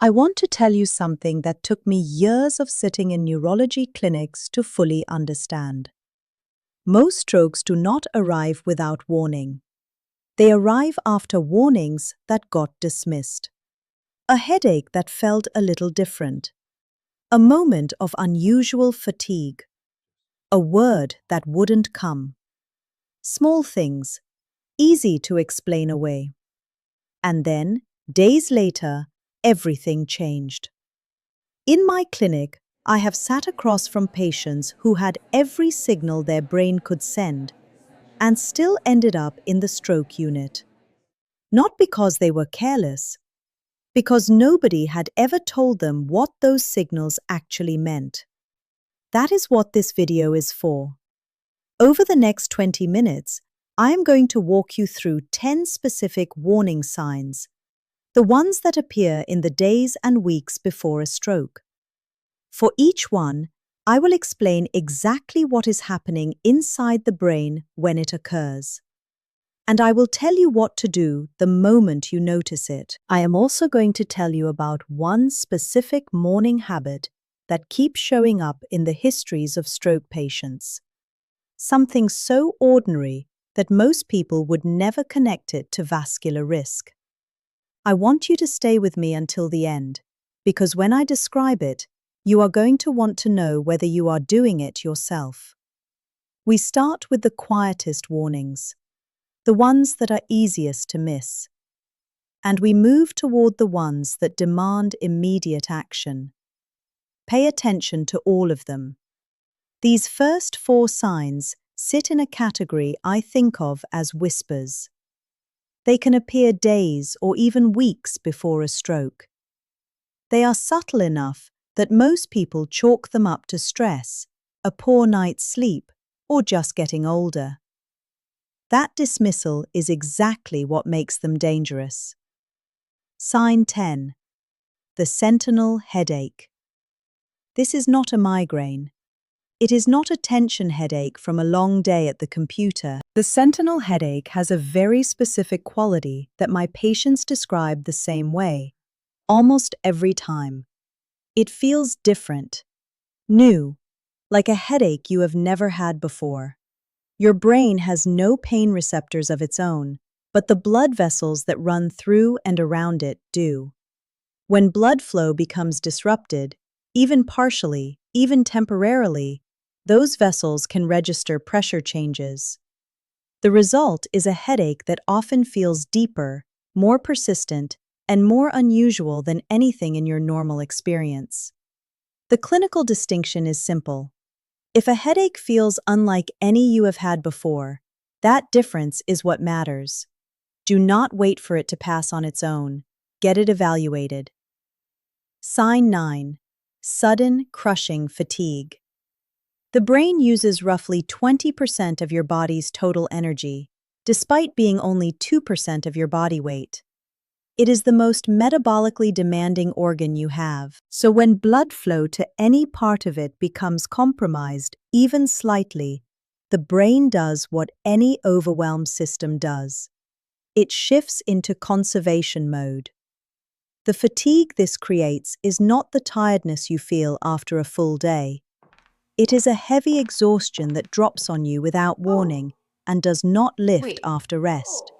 I want to tell you something that took me years of sitting in neurology clinics to fully understand. Most strokes do not arrive without warning. They arrive after warnings that got dismissed. A headache that felt a little different. A moment of unusual fatigue. A word that wouldn't come. Small things, easy to explain away. And then, days later, everything changed. In my clinic, I have sat across from patients who had every signal their brain could send and still ended up in the stroke unit. Not because they were careless, because nobody had ever told them what those signals actually meant. That is what this video is for. Over the next 20 minutes, I am going to walk you through 10 specific warning signs, the ones that appear in the days and weeks before a stroke. For each one, I will explain exactly what is happening inside the brain when it occurs. And I will tell you what to do the moment you notice it. I am also going to tell you about one specific morning habit that keeps showing up in the histories of stroke patients. Something so ordinary that most people would never connect it to vascular risk. I want you to stay with me until the end, because when I describe it, you are going to want to know whether you are doing it yourself. We start with the quietest warnings, the ones that are easiest to miss. And we move toward the ones that demand immediate action. Pay attention to all of them. These first 4 signs sit in a category I think of as whispers. They can appear days or even weeks before a stroke. They are subtle enough that most people chalk them up to stress, a poor night's sleep, or just getting older. That dismissal is exactly what makes them dangerous. Sign 10. The sentinel headache. This is not a migraine. It is not a tension headache from a long day at the computer. The sentinel headache has a very specific quality that my patients describe the same way, almost every time. It feels different, new, like a headache you have never had before. Your brain has no pain receptors of its own, but the blood vessels that run through and around it do. When blood flow becomes disrupted, even partially, even temporarily, those vessels can register pressure changes. The result is a headache that often feels deeper, more persistent, and more unusual than anything in your normal experience. The clinical distinction is simple. If a headache feels unlike any you have had before, that difference is what matters. Do not wait for it to pass on its own. Get it evaluated. Sign 9. Sudden, crushing fatigue. The brain uses roughly 20% of your body's total energy, despite being only 2% of your body weight. It is the most metabolically demanding organ you have, so when blood flow to any part of it becomes compromised, even slightly, the brain does what any overwhelmed system does. It shifts into conservation mode. The fatigue this creates is not the tiredness you feel after a full day. It is a heavy exhaustion that drops on you without warning and does not lift after rest.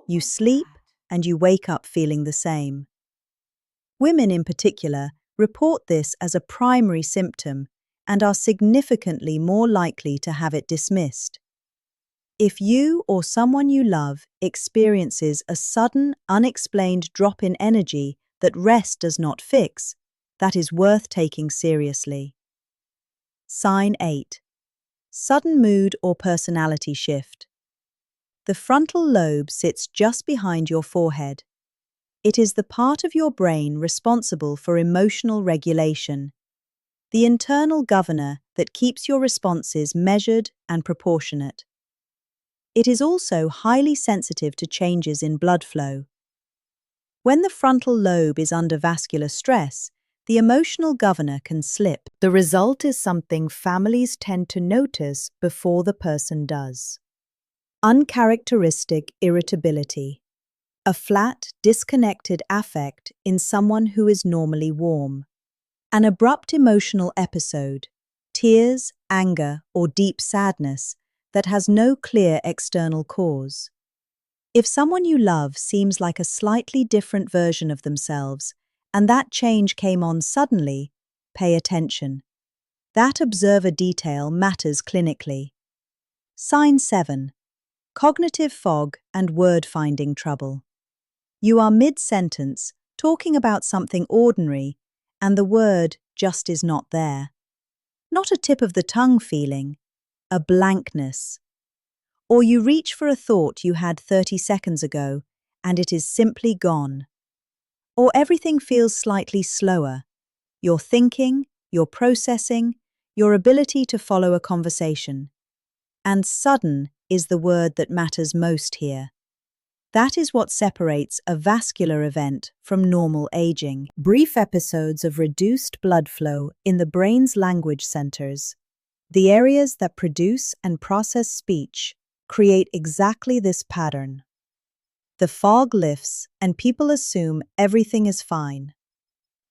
You sleep, and you wake up feeling the same. Women in particular report this as a primary symptom and are significantly more likely to have it dismissed. If you or someone you love experiences a sudden, unexplained drop in energy that rest does not fix, that is worth taking seriously. Sign 8. Sudden mood or personality shift. The frontal lobe sits just behind your forehead. It is the part of your brain responsible for emotional regulation, the internal governor that keeps your responses measured and proportionate. It is also highly sensitive to changes in blood flow. When the frontal lobe is under vascular stress, the emotional governor can slip. The result is something families tend to notice before the person does. Uncharacteristic irritability. a flat, disconnected affect in someone who is normally warm. An abrupt emotional episode, tears, anger, or deep sadness that has no clear external cause. If someone you love seems like a slightly different version of themselves, and that change came on suddenly, pay attention. That observer detail matters clinically. Sign 7. Cognitive fog and word-finding trouble. You are mid-sentence, talking about something ordinary, and the word just is not there. Not a tip of the tongue feeling, a blankness. Or you reach for a thought you had 30 seconds ago, and it is simply gone. Or everything feels slightly slower. Your thinking, your processing, your ability to follow a conversation. And sudden is the word that matters most here. That is what separates a vascular event from normal aging. Brief episodes of reduced blood flow in the brain's language centers, the areas that produce and process speech, create exactly this pattern. The fog lifts and people assume everything is fine.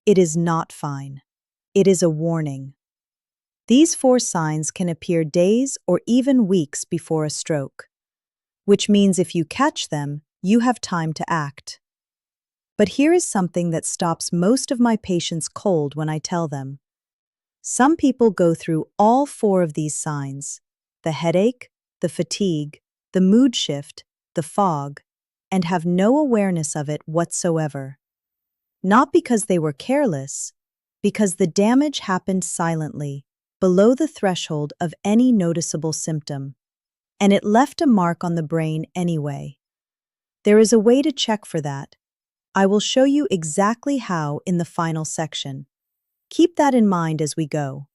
It is not fine. It is a warning. These 4 signs can appear days or even weeks before a stroke, which means if you catch them, you have time to act. But here is something that stops most of my patients cold when I tell them. Some people go through all 4 of these signs: the headache, the fatigue, the mood shift, the fog, and have no awareness of it whatsoever. Not because they were careless, because the damage happened silently, below the threshold of any noticeable symptom, and it left a mark on the brain anyway. There is a way to check for that. I will show you exactly how in the final section. Keep that in mind as we go.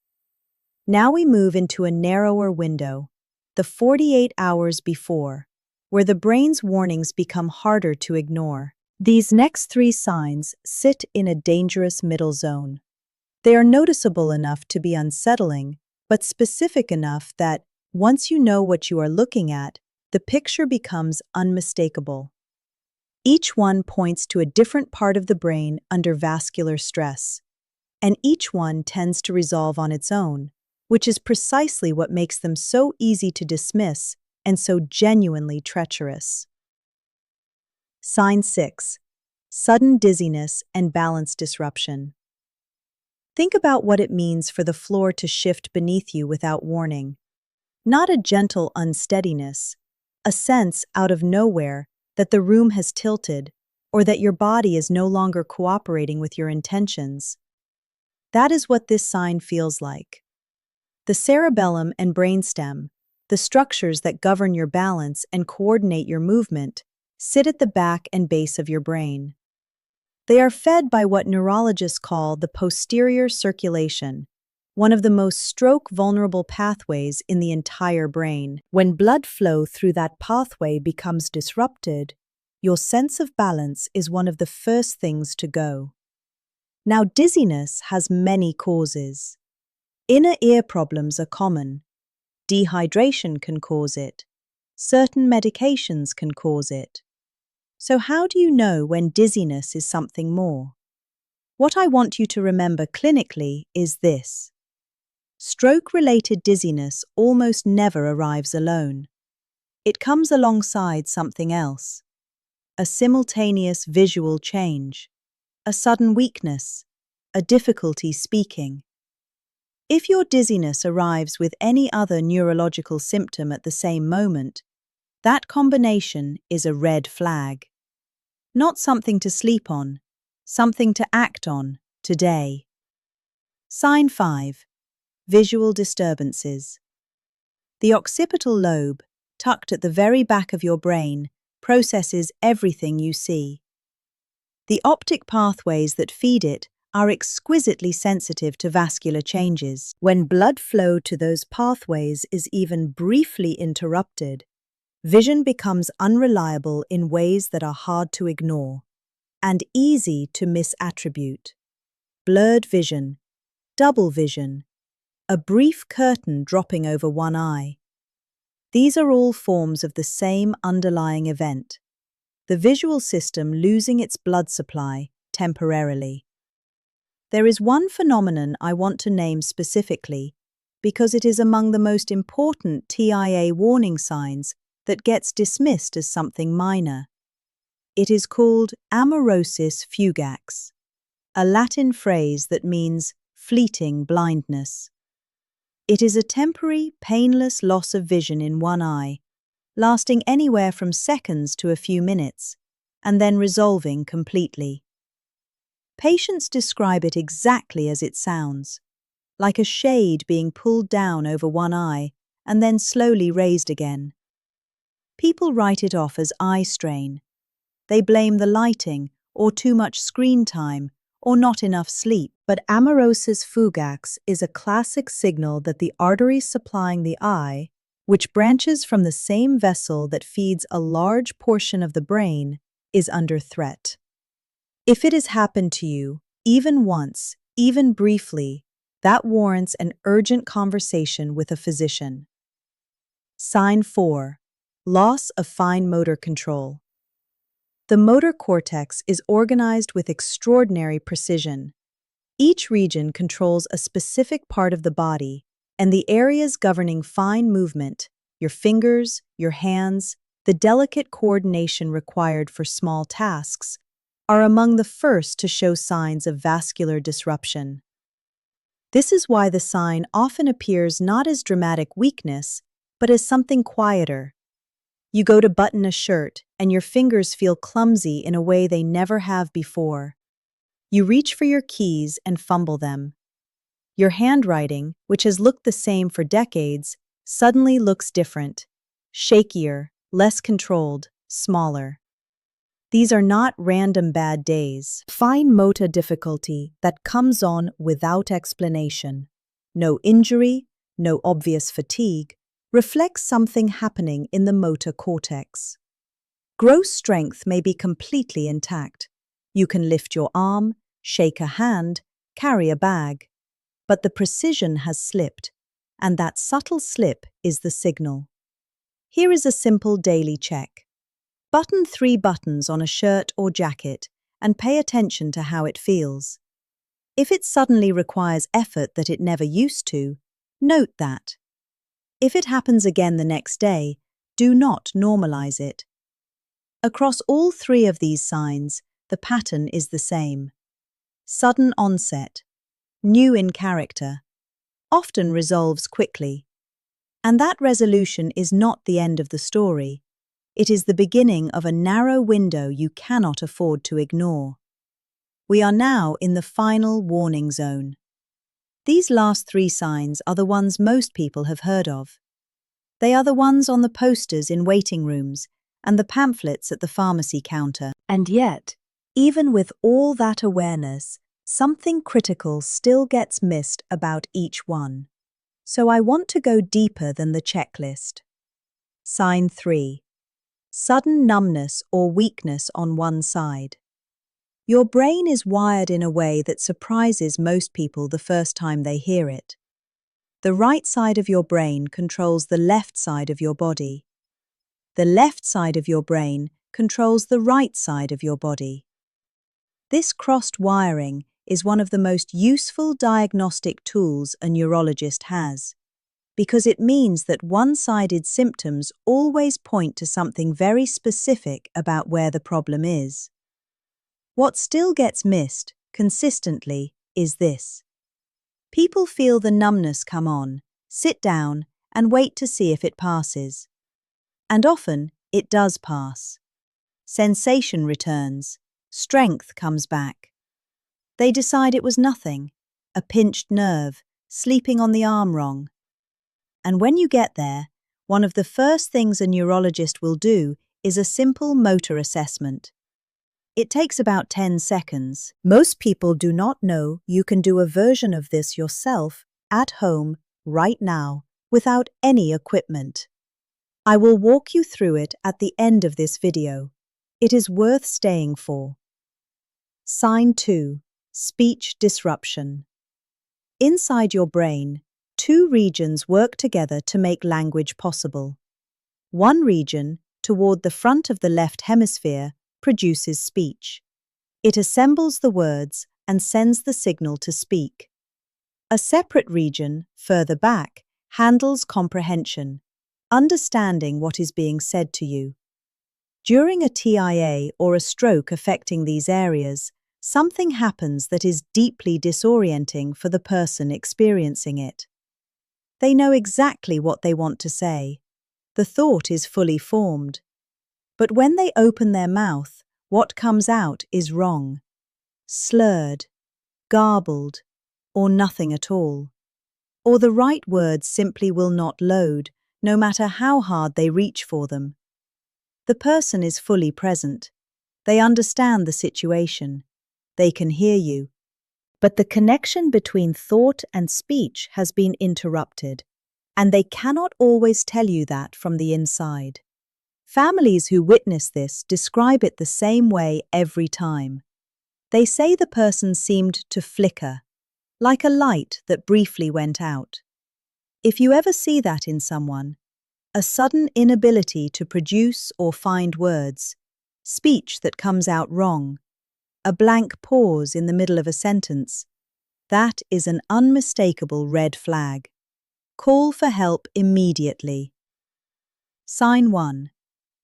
Now we move into a narrower window, the 48 hours before, where the brain's warnings become harder to ignore. These next 3 signs sit in a dangerous middle zone. They are noticeable enough to be unsettling, but specific enough that, once you know what you are looking at, the picture becomes unmistakable. Each one points to a different part of the brain under vascular stress, and each one tends to resolve on its own, which is precisely what makes them so easy to dismiss and so genuinely treacherous. Sign 6. Sudden dizziness and balance disruption. Think about what it means for the floor to shift beneath you without warning. Not a gentle unsteadiness, a sense out of nowhere that the room has tilted or that your body is no longer cooperating with your intentions. That is what this sign feels like. The cerebellum and brainstem, the structures that govern your balance and coordinate your movement, sit at the back and base of your brain. They are fed by what neurologists call the posterior circulation, one of the most stroke-vulnerable pathways in the entire brain. When blood flow through that pathway becomes disrupted, your sense of balance is one of the first things to go. Now, dizziness has many causes. Inner ear problems are common. Dehydration can cause it. Certain medications can cause it. So how do you know when dizziness is something more? What I want you to remember clinically is this. Stroke-related dizziness almost never arrives alone. It comes alongside something else. A simultaneous visual change, a sudden weakness, a difficulty speaking. If your dizziness arrives with any other neurological symptom at the same moment, that combination is a red flag. Not something to sleep on, something to act on today. Sign 5. Visual disturbances. The occipital lobe, tucked at the very back of your brain, processes everything you see. The optic pathways that feed it are exquisitely sensitive to vascular changes. When blood flow to those pathways is even briefly interrupted, vision becomes unreliable in ways that are hard to ignore and easy to misattribute. Blurred vision, double vision, a brief curtain dropping over one eye. These are all forms of the same underlying event. the visual system losing its blood supply temporarily. There is one phenomenon I want to name specifically because it is among the most important TIA warning signs that gets dismissed as something minor. It is called amaurosis fugax, a Latin phrase that means fleeting blindness. It is a temporary, painless loss of vision in one eye, lasting anywhere from seconds to a few minutes, and then resolving completely. Patients describe it exactly as it sounds, like a shade being pulled down over one eye and then slowly raised again. People write it off as eye strain. They blame the lighting, or too much screen time, or not enough sleep. But amaurosis fugax is a classic signal that the artery supplying the eye, which branches from the same vessel that feeds a large portion of the brain, is under threat. If it has happened to you, even once, even briefly, that warrants an urgent conversation with a physician. Sign 4. Loss of fine motor control. The motor cortex is organized with extraordinary precision. Each region controls a specific part of the body, and the areas governing fine movement, your fingers, your hands, the delicate coordination required for small tasks, are among the first to show signs of vascular disruption. This is why the sign often appears not as dramatic weakness, but as something quieter. You go to button a shirt, and your fingers feel clumsy in a way they never have before. You reach for your keys and fumble them. Your handwriting, which has looked the same for decades, suddenly looks different, shakier, less controlled, smaller. These are not random bad days. Fine motor difficulty that comes on without explanation. No injury, no obvious fatigue, reflects something happening in the motor cortex. Gross strength may be completely intact. You can lift your arm, shake a hand, carry a bag. But the precision has slipped, and that subtle slip is the signal. Here is a simple daily check. Button 3 buttons on a shirt or jacket and pay attention to how it feels. If it suddenly requires effort that it never used to, note that. If it happens again the next day, do not normalize it. Across all 3 of these signs, the pattern is the same. Sudden onset, new in character, often resolves quickly. And that resolution is not the end of the story. It is the beginning of a narrow window you cannot afford to ignore. We are now in the final warning zone. These last 3 signs are the ones most people have heard of. They are the ones on the posters in waiting rooms and the pamphlets at the pharmacy counter. And yet, even with all that awareness, something critical still gets missed about each one. So I want to go deeper than the checklist. Sign 3. Sudden numbness or weakness on one side. Your brain is wired in a way that surprises most people the first time they hear it. The right side of your brain controls the left side of your body. The left side of your brain controls the right side of your body. This crossed wiring is one of the most useful diagnostic tools a neurologist has, because it means that one-sided symptoms always point to something very specific about where the problem is. What still gets missed, consistently, is this. People feel the numbness come on, sit down, and wait to see if it passes. And often, it does pass. Sensation returns, strength comes back. They decide it was nothing, a pinched nerve, sleeping on the arm wrong. And when you get there, one of the first things a neurologist will do is a simple motor assessment. It takes about 10 seconds. Most people do not know you can do a version of this yourself, at home, right now, without any equipment. I will walk you through it at the end of this video. It is worth staying for. Sign 2. Speech disruption. Inside your brain, 2 regions work together to make language possible. One region, toward the front of the left hemisphere, produces speech. It assembles the words and sends the signal to speak. A separate region, further back, handles comprehension, understanding what is being said to you. During a TIA or a stroke affecting these areas, something happens that is deeply disorienting for the person experiencing it. They know exactly what they want to say. The thought is fully formed. But when they open their mouth, what comes out is wrong, slurred, garbled, or nothing at all. Or the right words simply will not load, no matter how hard they reach for them. The person is fully present. They understand the situation. They can hear you. But the connection between thought and speech has been interrupted, and they cannot always tell you that from the inside. Families who witness this describe it the same way every time. They say the person seemed to flicker, like a light that briefly went out. If you ever see that in someone, a sudden inability to produce or find words, speech that comes out wrong, a blank pause in the middle of a sentence, that is an unmistakable red flag. Call for help immediately. Sign 1.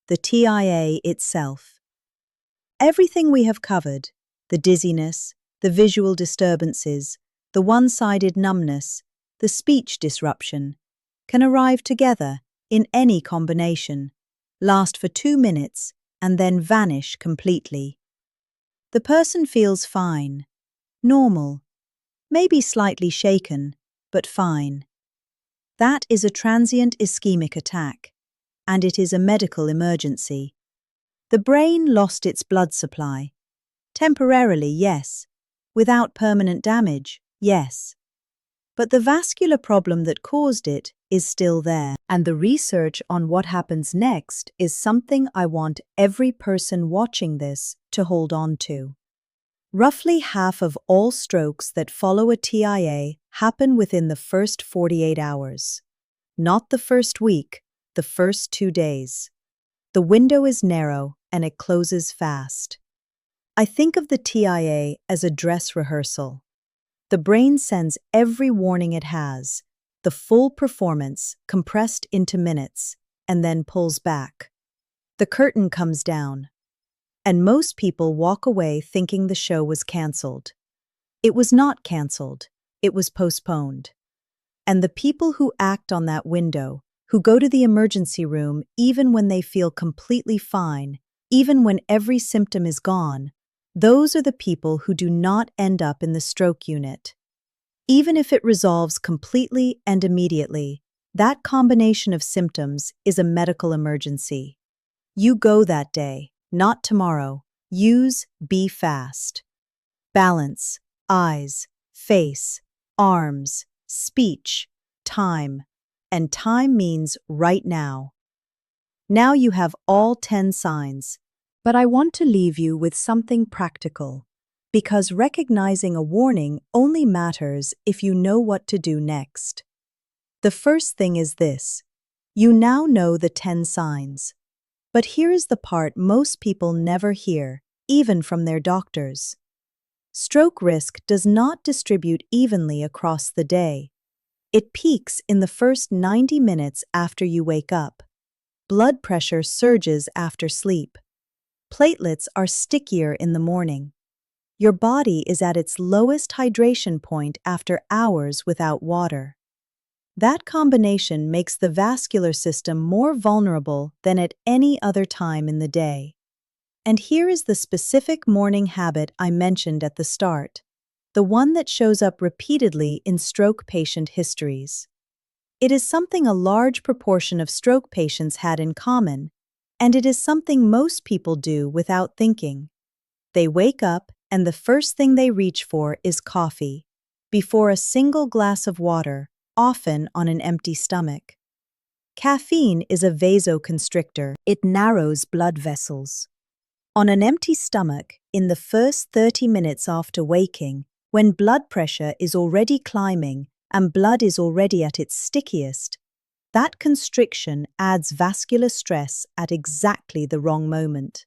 The TIA itself. Everything we have covered, the dizziness, the visual disturbances, the one-sided numbness, the speech disruption, can arrive together in any combination, last for 2 minutes, and then vanish completely. The person feels fine, normal, maybe slightly shaken, but fine. That is a transient ischemic attack, and it is a medical emergency. The brain lost its blood supply. Temporarily, yes. Without permanent damage, yes. But the vascular problem that caused it is still there, and the research on what happens next is something I want every person watching this to hold on to. Roughly half of all strokes that follow a TIA happen within the first 48 hours. Not the first week, the first 2 days. The window is narrow and it closes fast. I think of the TIA as a dress rehearsal. The brain sends every warning it has, the full performance compressed into minutes, and then pulls back. The curtain comes down, and most people walk away thinking the show was cancelled. It was not cancelled, it was postponed. And the people who act on that window, who go to the emergency room even when they feel completely fine, even when every symptom is gone, those are the people who do not end up in the stroke unit. Even if it resolves completely and immediately, that combination of symptoms is a medical emergency. You go that day, not tomorrow. Use Be Fast. Balance, eyes, face, arms, speech, time. And time means right now. Now you have all 10 signs. But I want to leave you with something practical, because recognizing a warning only matters if you know what to do next. The first thing is this: you now know the 10 signs. But here is the part most people never hear, even from their doctors. Stroke risk does not distribute evenly across the day. It peaks in the first 90 minutes after you wake up. Blood pressure surges after sleep. Platelets are stickier in the morning. Your body is at its lowest hydration point after hours without water. That combination makes the vascular system more vulnerable than at any other time in the day. And here is the specific morning habit I mentioned at the start, the one that shows up repeatedly in stroke patient histories. It is something a large proportion of stroke patients had in common, and it is something most people do without thinking. They wake up, and the first thing they reach for is coffee, before a single glass of water, often on an empty stomach. Caffeine is a vasoconstrictor. It narrows blood vessels. On an empty stomach, in the first 30 minutes after waking, when blood pressure is already climbing and blood is already at its stickiest, that constriction adds vascular stress at exactly the wrong moment.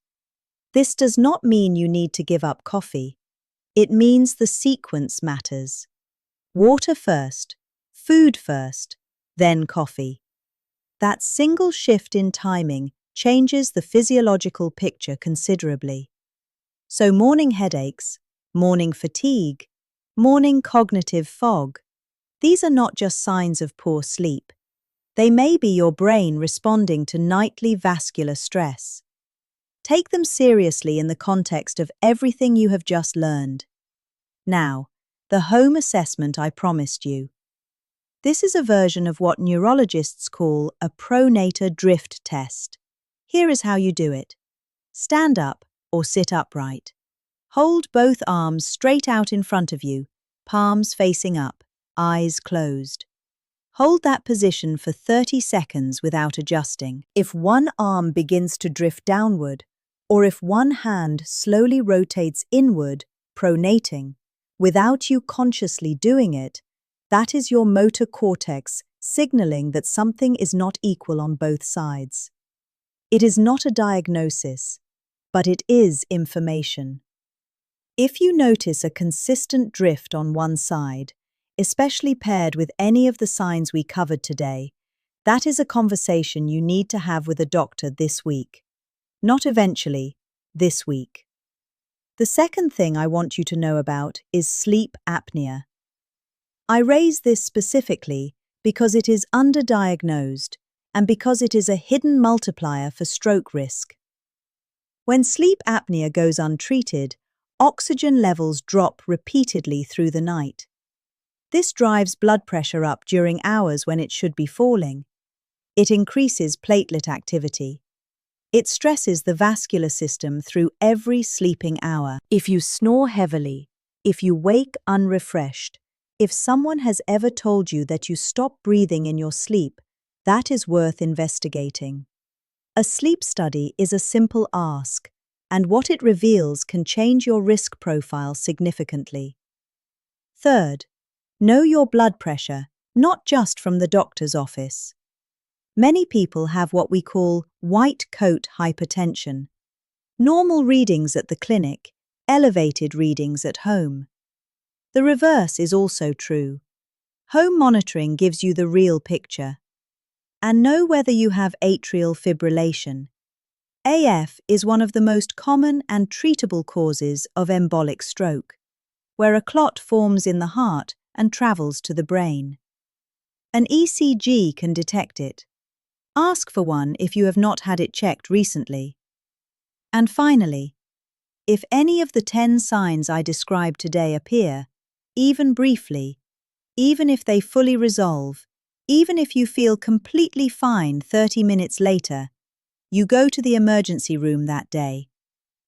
This does not mean you need to give up coffee. It means the sequence matters. Water first, food first, then coffee. That single shift in timing changes the physiological picture considerably. So morning headaches, morning fatigue, morning cognitive fog, these are not just signs of poor sleep. They may be your brain responding to nightly vascular stress. Take them seriously in the context of everything you have just learned. Now, the home assessment I promised you. This is a version of what neurologists call a pronator drift test. Here is how you do it. Stand up or sit upright. Hold both arms straight out in front of you, palms facing up, eyes closed. Hold that position for 30 seconds without adjusting. If one arm begins to drift downward, or if one hand slowly rotates inward, pronating, without you consciously doing it, that is your motor cortex signaling that something is not equal on both sides. It is not a diagnosis, but it is information. If you notice a consistent drift on one side, especially paired with any of the signs we covered today, that is a conversation you need to have with a doctor this week. Not eventually, this week. The second thing I want you to know about is sleep apnea. I raise this specifically because it is underdiagnosed and because it is a hidden multiplier for stroke risk. When sleep apnea goes untreated, oxygen levels drop repeatedly through the night. This drives blood pressure up during hours when it should be falling. It increases platelet activity. It stresses the vascular system through every sleeping hour. If you snore heavily, if you wake unrefreshed, if someone has ever told you that you stop breathing in your sleep, that is worth investigating. A sleep study is a simple ask, and what it reveals can change your risk profile significantly. Third, know your blood pressure, not just from the doctor's office. Many people have what we call white coat hypertension. Normal readings at the clinic, elevated readings at home. The reverse is also true. Home monitoring gives you the real picture. And know whether you have atrial fibrillation. AF is one of the most common and treatable causes of embolic stroke, where a clot forms in the heart and travels to the brain. An ECG can detect it. Ask for one if you have not had it checked recently. And finally, if any of the 10 signs I described today appear, even briefly, even if they fully resolve, even if you feel completely fine 30 minutes later, you go to the emergency room that day,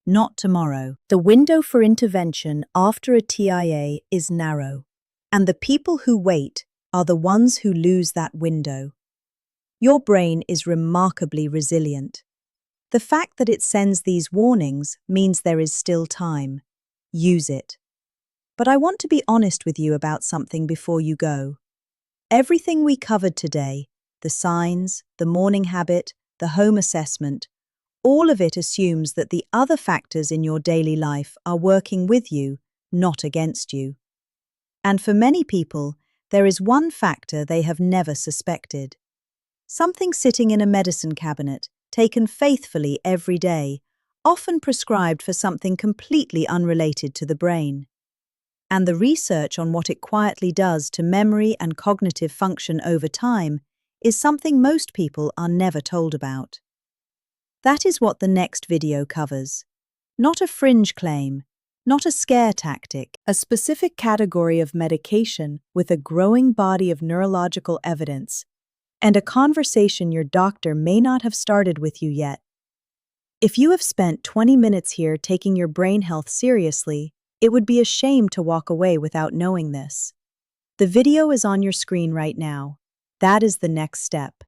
not tomorrow. The window for intervention after a TIA is narrow, and the people who wait are the ones who lose that window. Your brain is remarkably resilient. The fact that it sends these warnings means there is still time. Use it. But I want to be honest with you about something before you go. Everything we covered today, the signs, the morning habit, the home assessment, all of it assumes that the other factors in your daily life are working with you, not against you. And for many people, there is one factor they have never suspected. Something sitting in a medicine cabinet, taken faithfully every day, often prescribed for something completely unrelated to the brain. And the research on what it quietly does to memory and cognitive function over time is something most people are never told about. That is what the next video covers. Not a fringe claim, not a scare tactic, a specific category of medication with a growing body of neurological evidence, and a conversation your doctor may not have started with you yet. If you have spent 20 minutes here taking your brain health seriously, it would be a shame to walk away without knowing this. The video is on your screen right now. That is the next step.